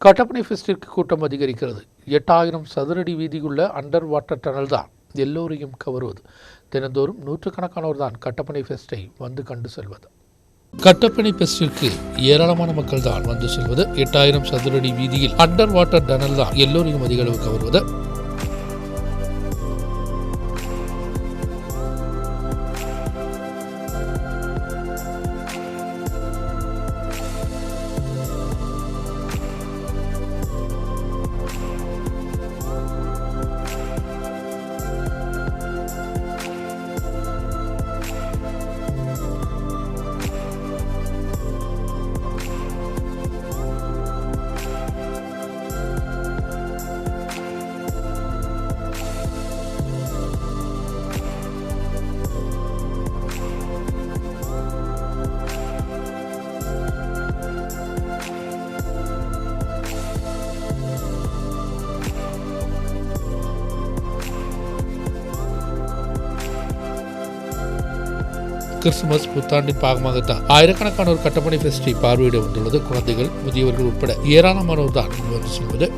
கட்டப்பனை ஃபெஸ்டிற்கு கூட்டம் அதிகரிக்கிறது. 8000 சதுரடி வீதியுள்ள அண்டர் வாட்டர் டனல் தான் எல்லோரையும் கவருவது. தினந்தோறும் நூற்றுக்கணக்கானோர் தான் கட்டப்பனை ஃபெஸ்டை வந்து கண்டு செல்வது. கட்டப்பனை ஃபெஸ்டிற்கு ஏராளமான மக்கள் தான் வந்து செல்வது. 8000 சதுரடி வீதியில் அண்டர் வாட்டர் டனல் தான் எல்லோரையும் அதிக அளவு கவருவது. கிறிஸ்துமஸ் புத்தாண்டின் பாகமாகத்தான் ஆயிரக்கணக்கானோர் கட்டப்பனை ஃபெஸ்டை பார்வையிட வந்துள்ளது. குழந்தைகள், முதியவர்கள் உட்பட ஏராளமானோர் தான் வந்து செல்வது.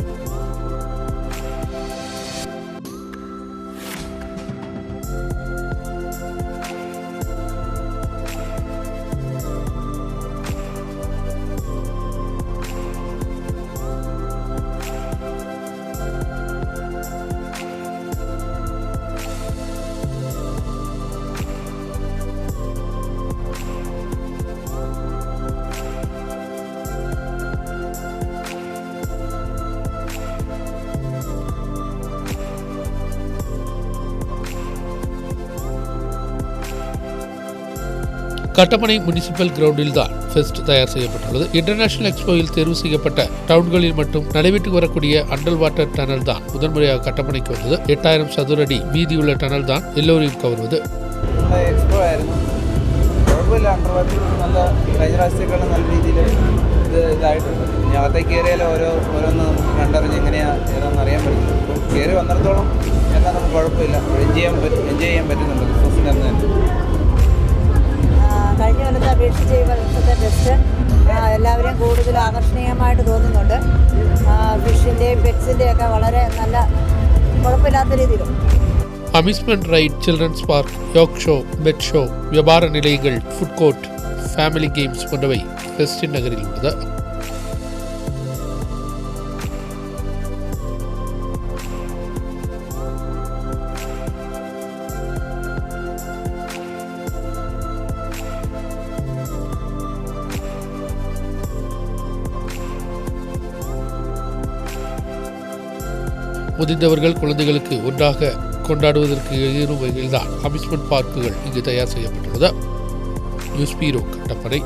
கட்டப்பனை முனிசிபல் கிரவுண்டில் தான் ஃபெஸ்ட் தயார் செய்யப்பட்டுள்ளது. இன்டர்நேஷனல் எக்ஸ்போவில் தேர்வு செய்யப்பட்ட டவுன்களில் மட்டும் நடைபெற்று வரக்கூடிய அண்டர் வாட்டர் டனல் தான் முதன்முறையாக கட்டப்பனைக்கு வந்தது. 8000 சதுரடி வீதியுள்ள டனல் தான் எல்லோரையும் கவர்வது. എക്സ്പോ ആയിരുന്നു. കുഴപ്പമില്ല, അണ്ടർ വാട്ടർ നല്ല കഴിഞ്ഞ പ്രാവശ്യത്തേക്കാളും നല്ല രീതിയിൽ ഇതായിട്ടുണ്ട്. ഇനി അകത്തേക്ക് കയറിയാലും ഓരോന്ന് നമുക്ക് കണ്ടറിഞ്ഞ് എങ്ങനെയാണ് ഏതാണെന്ന് അറിയാൻ പറ്റും. ഇപ്പം കയറി വന്നിടത്തോളം എന്നാൽ നമുക്ക് കുഴപ്പമില്ല, എൻജോയ് ചെയ്യാൻ പറ്റുന്നുണ്ട് ക്രിസ്മസിൻ്റെ അന്ന് തന്നെ. കഴിഞ്ഞ കൊല്ലത്തെ അപേക്ഷിച്ച് ഈ വർഷത്തെ ഫെസ്റ്റ് എല്ലാവരെയും കൂടുതൽ ആകർഷണീയമായിട്ട് തോന്നുന്നുണ്ട്. ഫിഷിൻ്റെയും പെറ്റ്സിൻ്റെയും ഒക്കെ വളരെ നല്ല കുഴപ്പമില്ലാത്ത രീതിയിലും. அம்யூஸ்மெண்ட் ரைட், சில்ட்ரன்ஸ் பார்க், யோக் ஷோ, பெட் ஷோ, வியாபார நிலையங்கள், ஃபுட் கோர்ட், ஃபேமிலி கேம்ஸ் போன்றவை ஃபெஸ்டின் நகரில் உள்ளது. முதிர்ந்தவர்கள், குழந்தைகளுக்கு ஒன்றாக கொண்டாடுவதற்கு ஏறும் வகையில்தான் அம்யூஸ்மெண்ட் பார்க்குகள் இங்கு தயார் செய்யப்பட்டுள்ளது. நியூஸ் பீரோ, கட்டப்பனை.